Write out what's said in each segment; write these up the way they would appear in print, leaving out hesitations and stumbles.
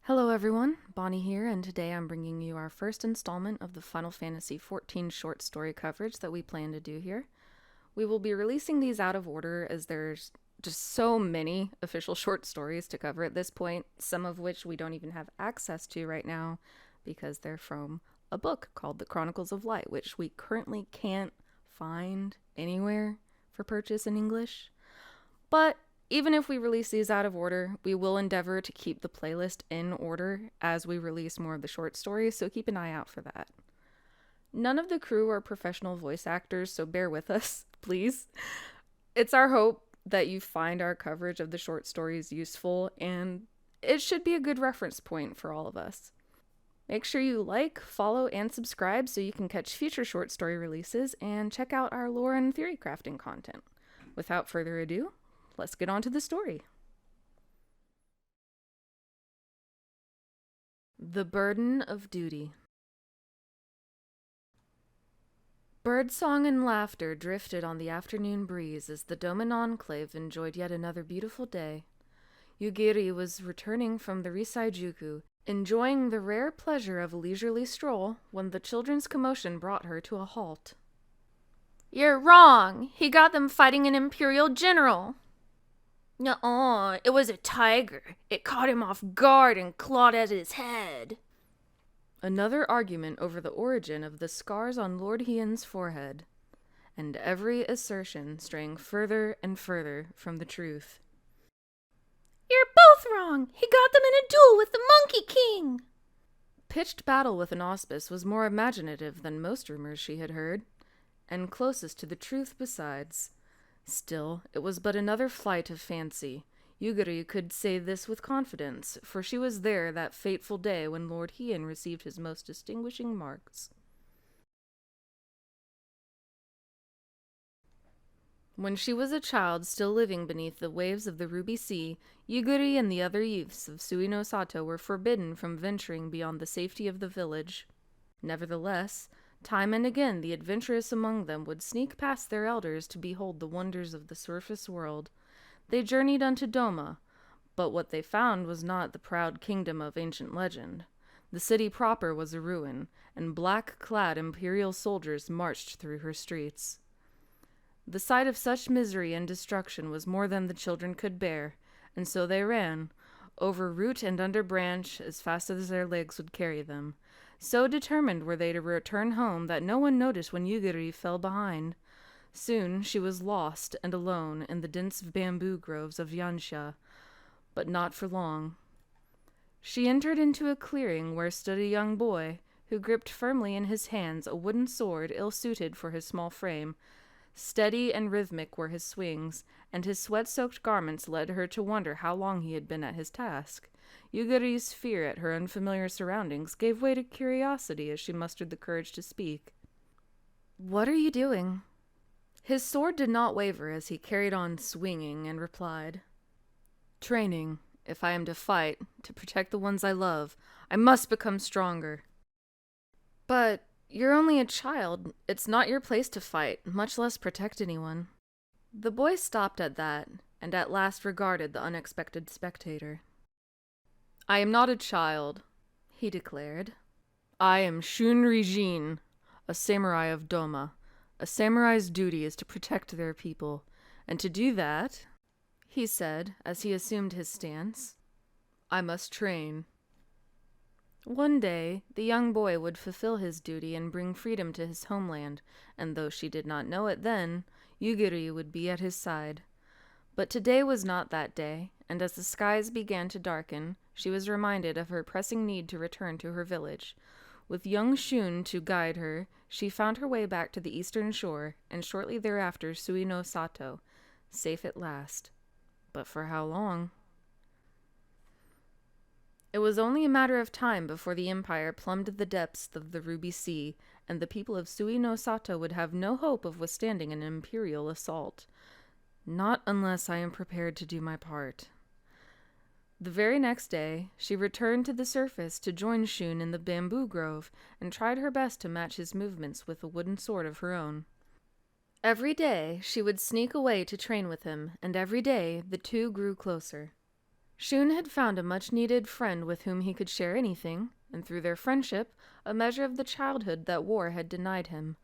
Hello everyone, Bonnie here, and today I'm bringing you our first installment of the Final Fantasy XIV short story coverage that we plan to do here. We will be releasing these out of order as there's just so many official short stories to cover at this point, some of which we don't even have access to right now because they're from a book called The Chronicles of Light, which we currently can't find anywhere for purchase in English. But even if we release these out of order, we will endeavor to keep the playlist in order as we release more of the short stories, so keep an eye out for that. None of the crew are professional voice actors, so bear with us, please. It's our hope that you find our coverage of the short stories useful, and it should be a good reference point for all of us. Make sure you like, follow, and subscribe so you can catch future short story releases and check out our lore and theory crafting content. Without further ado, let's get on to the story. The Burden of Duty. Birdsong and laughter drifted on the afternoon breeze as the Doman Enclave enjoyed yet another beautiful day. Yugiri was returning from the Risaijuku, enjoying the rare pleasure of a leisurely stroll when the children's commotion brought her to a halt. "You're wrong. He got them fighting an Imperial general." "Nuh-uh, it was a tiger. It caught him off guard and clawed at his head." Another argument over the origin of the scars on Lord Hien's forehead, and every assertion straying further and further from the truth. "You're both wrong. He got them in a duel with the Monkey King." Pitched battle with an auspice was more imaginative than most rumors she had heard, and closest to the truth besides. Still, it was but another flight of fancy. Yugiri could say this with confidence, for she was there that fateful day when Lord Hien received his most distinguishing marks. When she was a child still living beneath the waves of the Ruby Sea, Yugiri and the other youths of Suino Sato were forbidden from venturing beyond the safety of the village. Nevertheless, time and again the adventurous among them would sneak past their elders to behold the wonders of the surface world. They journeyed unto Doma, but what they found was not the proud kingdom of ancient legend. The city proper was a ruin, and black-clad imperial soldiers marched through her streets. The sight of such misery and destruction was more than the children could bear, and so they ran, over root and under branch, as fast as their legs would carry them. So determined were they to return home that no one noticed when Yugiri fell behind. Soon she was lost and alone in the dense bamboo groves of Yansha, but not for long. She entered into a clearing where stood a young boy, who gripped firmly in his hands a wooden sword ill-suited for his small frame. Steady and rhythmic were his swings, and his sweat-soaked garments led her to wonder how long he had been at his task. Yugiri's fear at her unfamiliar surroundings gave way to curiosity as she mustered the courage to speak. "What are you doing?" His sword did not waver as he carried on swinging and replied, "Training. If I am to fight, to protect the ones I love, I must become stronger." "But you're only a child. It's not your place to fight, much less protect anyone." The boy stopped at that, and at last regarded the unexpected spectator. "I am not a child," he declared. "I am Shunri Jin, a samurai of Doma. A samurai's duty is to protect their people, and to do that," he said as he assumed his stance, "I must train." One day, the young boy would fulfill his duty and bring freedom to his homeland, and though she did not know it then, Yugiri would be at his side. But today was not that day, and as the skies began to darken, she was reminded of her pressing need to return to her village. With young Shun to guide her, she found her way back to the eastern shore, and shortly thereafter Suino Sato, safe at last. But for how long? It was only a matter of time before the Empire plumbed the depths of the Ruby Sea, and the people of Suino Sato would have no hope of withstanding an imperial assault. Not unless I am prepared to do my part. The very next day, she returned to the surface to join Shun in the bamboo grove, and tried her best to match his movements with a wooden sword of her own. Every day, she would sneak away to train with him, and every day the two grew closer. Shun had found a much-needed friend with whom he could share anything, and through their friendship, a measure of the childhood that war had denied him.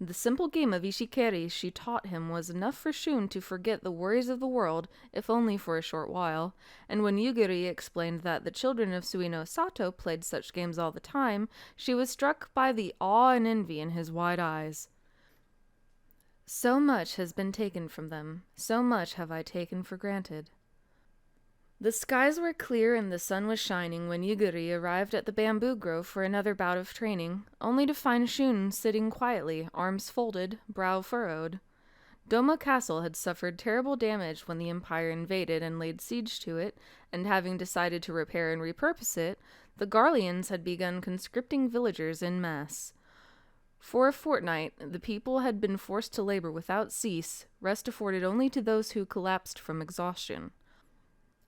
The simple game of ishikeri she taught him was enough for Shun to forget the worries of the world, if only for a short while, and when Yugiri explained that the children of Suino Sato played such games all the time, she was struck by the awe and envy in his wide eyes. So much has been taken from them, so much have I taken for granted. The skies were clear and the sun was shining when Yugiri arrived at the bamboo grove for another bout of training, only to find Shun sitting quietly, arms folded, brow furrowed. Doma Castle had suffered terrible damage when the Empire invaded and laid siege to it, and having decided to repair and repurpose it, the Garleans had begun conscripting villagers en masse. For a fortnight, the people had been forced to labor without cease, rest afforded only to those who collapsed from exhaustion.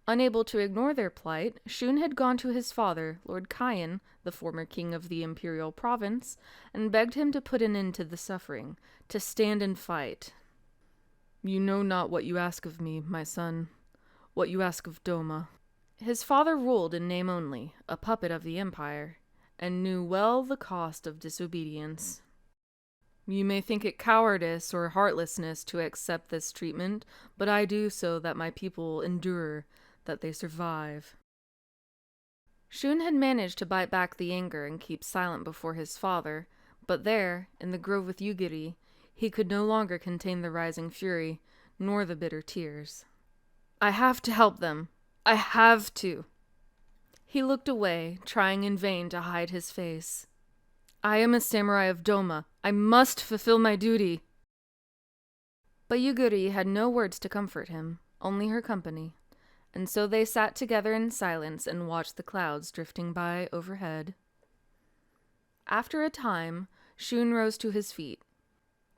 Unable to ignore their plight, Shun had gone to his father, Lord Kyan, the former king of the imperial province, and begged him to put an end to the suffering, to stand and fight. "You know not what you ask of me, my son, what you ask of Doma." His father ruled in name only, a puppet of the empire, and knew well the cost of disobedience. "You may think it cowardice or heartlessness to accept this treatment, but I do so that my people endure, that they survive." Shun had managed to bite back the anger and keep silent before his father, but there, in the grove with Yugiri, he could no longer contain the rising fury, nor the bitter tears. "I have to help them. I have to." He looked away, trying in vain to hide his face. "I am a samurai of Doma. I must fulfill my duty." But Yugiri had no words to comfort him, only her company, and so they sat together in silence and watched the clouds drifting by overhead. After a time, Shun rose to his feet.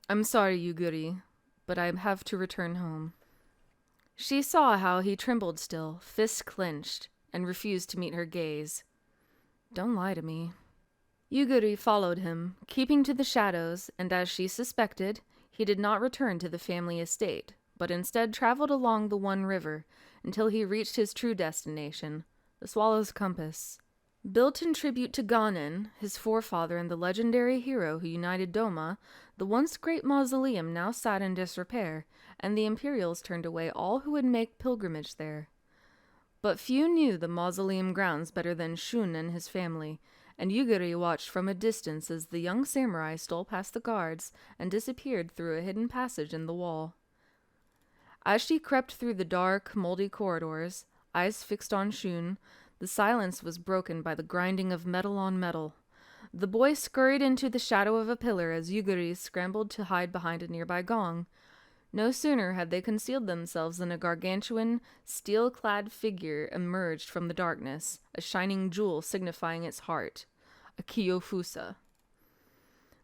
"I'm sorry, Yugiri, but I have to return home." She saw how he trembled still, fists clenched, and refused to meet her gaze. "Don't lie to me." Yugiri followed him, keeping to the shadows, and as she suspected, he did not return to the family estate, but instead traveled along the one river, until he reached his true destination, the Swallow's Compass. Built in tribute to Ganen, his forefather and the legendary hero who united Doma, the once great mausoleum now sat in disrepair, and the Imperials turned away all who would make pilgrimage there. But few knew the mausoleum grounds better than Shun and his family, and Yugiri watched from a distance as the young samurai stole past the guards and disappeared through a hidden passage in the wall. As she crept through the dark, moldy corridors, eyes fixed on Shun, the silence was broken by the grinding of metal on metal. The boy scurried into the shadow of a pillar as Yugiri scrambled to hide behind a nearby gong. No sooner had they concealed themselves than a gargantuan, steel-clad figure emerged from the darkness, a shining jewel signifying its heart, a Kiyofusa.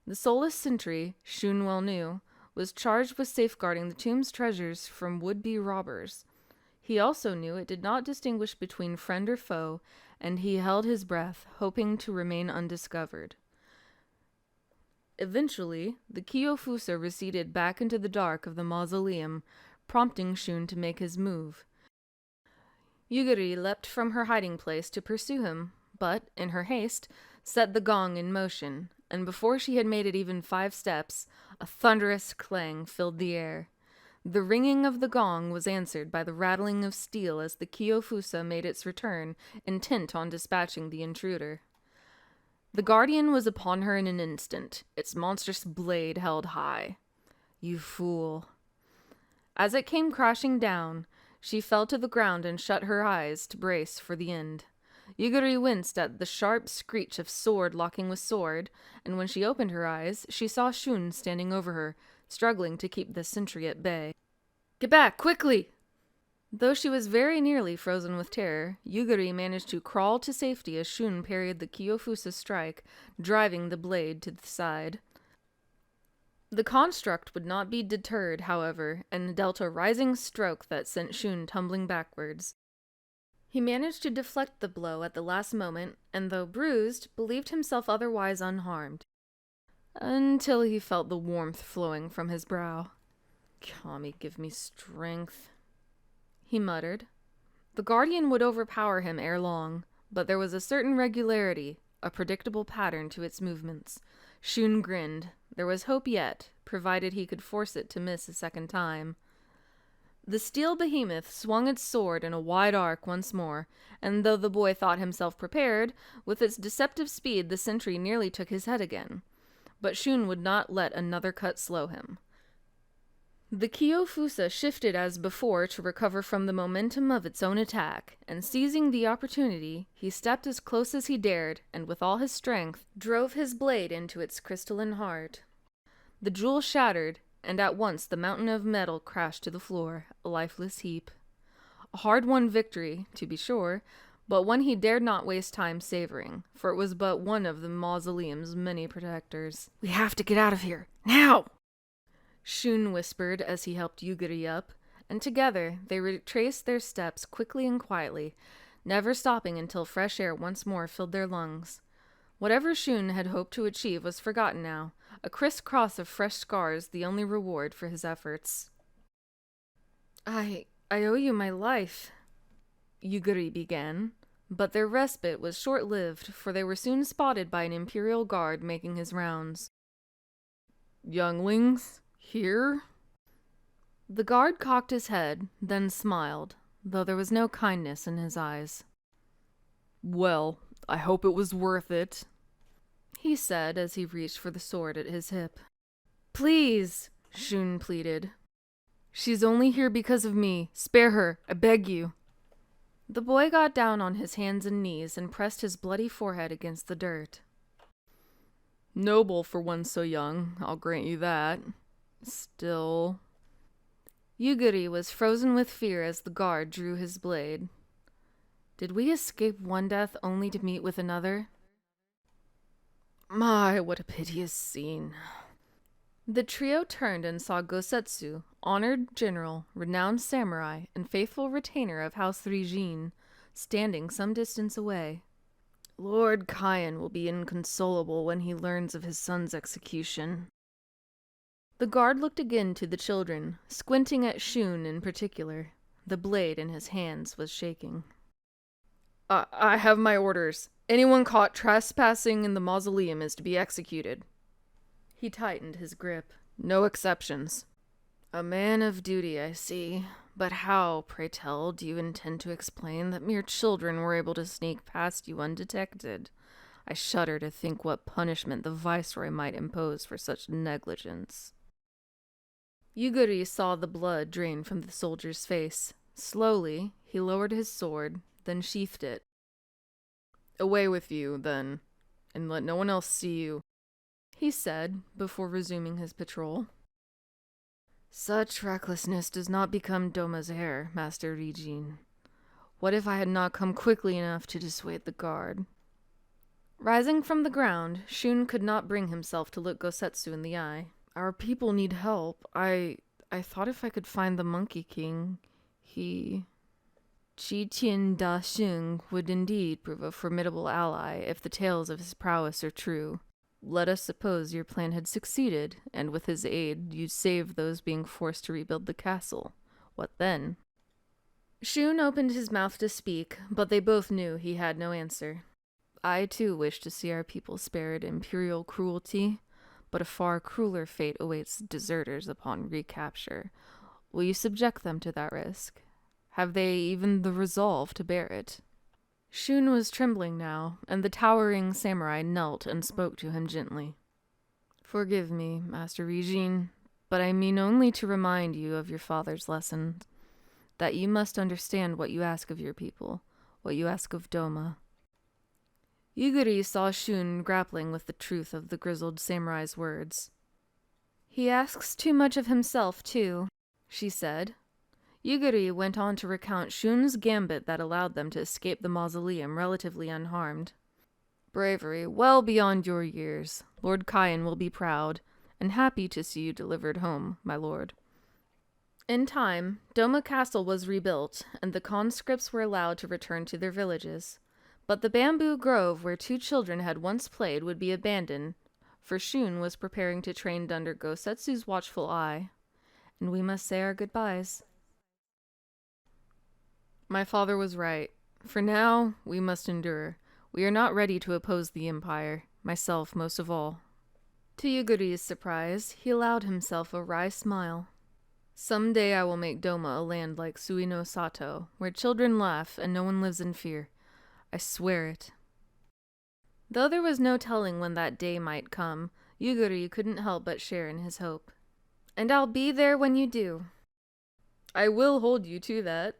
The soulless sentry, Shun well knew, was charged with safeguarding the tomb's treasures from would-be robbers. He also knew it did not distinguish between friend or foe, and he held his breath, hoping to remain undiscovered. Eventually, the Kiyofusa receded back into the dark of the mausoleum, prompting Shun to make his move. Yugiri leapt from her hiding place to pursue him, but, in her haste, set the gong in motion, and before she had made it even 5 steps, a thunderous clang filled the air. The ringing of the gong was answered by the rattling of steel as the Kiyofusa made its return, intent on dispatching the intruder. The guardian was upon her in an instant, its monstrous blade held high. "You fool." As it came crashing down, she fell to the ground and shut her eyes to brace for the end. Yugiri winced at the sharp screech of sword locking with sword, and when she opened her eyes, she saw Shun standing over her, struggling to keep the sentry at bay. "Get back, quickly!" Though she was very nearly frozen with terror, Yugiri managed to crawl to safety as Shun parried the Kiyofusa strike, driving the blade to the side. The construct would not be deterred, however, and dealt a rising stroke that sent Shun tumbling backwards. He managed to deflect the blow at the last moment, and though bruised, believed himself otherwise unharmed, until he felt the warmth flowing from his brow. "Kami, give me strength," he muttered. The guardian would overpower him ere long, but there was a certain regularity, a predictable pattern to its movements. Shun grinned. There was hope yet, provided he could force it to miss a second time. The steel behemoth swung its sword in a wide arc once more, and though the boy thought himself prepared, with its deceptive speed the sentry nearly took his head again. But Shun would not let another cut slow him. The Kyofusa shifted as before to recover from the momentum of its own attack, and seizing the opportunity, he stepped as close as he dared, and with all his strength, drove his blade into its crystalline heart. The jewel shattered, and at once the mountain of metal crashed to the floor, a lifeless heap. A hard-won victory, to be sure, but one he dared not waste time savoring, for it was but one of the mausoleum's many protectors. "We have to get out of here, now!" Shun whispered as he helped Yugiri up, and together they retraced their steps quickly and quietly, never stopping until fresh air once more filled their lungs. Whatever Shun had hoped to achieve was forgotten now, a crisscross of fresh scars the only reward for his efforts. I owe you my life," Yugiri began, but their respite was short-lived, for they were soon spotted by an imperial guard making his rounds. "Younglings? Here?" The guard cocked his head, then smiled, though there was no kindness in his eyes. "Well, I hope it was worth it," he said as he reached for the sword at his hip. "Please," Shun pleaded. "She's only here because of me. Spare her, I beg you." The boy got down on his hands and knees and pressed his bloody forehead against the dirt. "Noble for one so young, I'll grant you that. Still..." Yugiri was frozen with fear as the guard drew his blade. Did we escape one death only to meet with another? My, what a piteous scene. The trio turned and saw Gosetsu, honored general, renowned samurai, and faithful retainer of House Rijin, standing some distance away. Lord Kyan will be inconsolable when he learns of his son's execution. The guard looked again to the children, squinting at Shun in particular. The blade in his hands was shaking. I have my orders. Anyone caught trespassing in the mausoleum is to be executed." He tightened his grip. "No exceptions." "A man of duty, I see. But how, pray tell, do you intend to explain that mere children were able to sneak past you undetected? I shudder to think what punishment the viceroy might impose for such negligence." Yugiri saw the blood drain from the soldier's face. Slowly, he lowered his sword, then sheathed it. "Away with you, then, and let no one else see you," he said, before resuming his patrol. "Such recklessness does not become Doma's heir, Master Rijin. What if I had not come quickly enough to dissuade the guard?" Rising from the ground, Shun could not bring himself to look Gosetsu in the eye. "Our people need help. I thought if I could find the Monkey King, he..." Qi Tian Da Xing would indeed prove a formidable ally if the tales of his prowess are true. Let us suppose your plan had succeeded, and with his aid you saved those being forced to rebuild the castle. What then? Shun opened his mouth to speak, but they both knew he had no answer. I too wish to see our people spared imperial cruelty, but a far crueler fate awaits deserters upon recapture. Will you subject them to that risk? Have they even the resolve to bear it? Shun was trembling now, and the towering samurai knelt and spoke to him gently. "Forgive me, Master Rijin, but I mean only to remind you of your father's lesson, that you must understand what you ask of your people, what you ask of Doma." Yugiri saw Shun grappling with the truth of the grizzled samurai's words. "He asks too much of himself, too," she said. Yugiri went on to recount Shun's gambit that allowed them to escape the mausoleum relatively unharmed. "Bravery well beyond your years. Lord Kyan will be proud, and happy to see you delivered home, my lord." In time, Doma Castle was rebuilt, and the conscripts were allowed to return to their villages. But the bamboo grove where two children had once played would be abandoned, for Shun was preparing to train under Gosetsu's watchful eye. And we must say our goodbyes. My father was right. For now, we must endure. We are not ready to oppose the Empire, myself most of all. To Yuguri's surprise, he allowed himself a wry smile. Some day I will make Doma a land like Suino Sato, where children laugh and no one lives in fear. I swear it. Though there was no telling when that day might come, Yuguri couldn't help but share in his hope. And I'll be there when you do. I will hold you to that.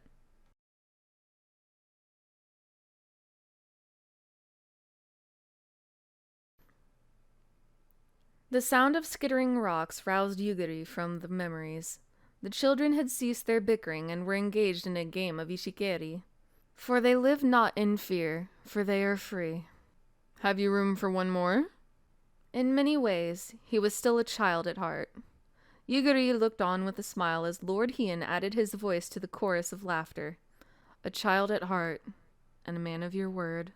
The sound of skittering rocks roused Yuguri from the memories. The children had ceased their bickering and were engaged in a game of ishikeri. For they live not in fear, for they are free. Have you room for one more? In many ways, he was still a child at heart. Yuguri looked on with a smile as Lord Hien added his voice to the chorus of laughter. A child at heart, and a man of your word.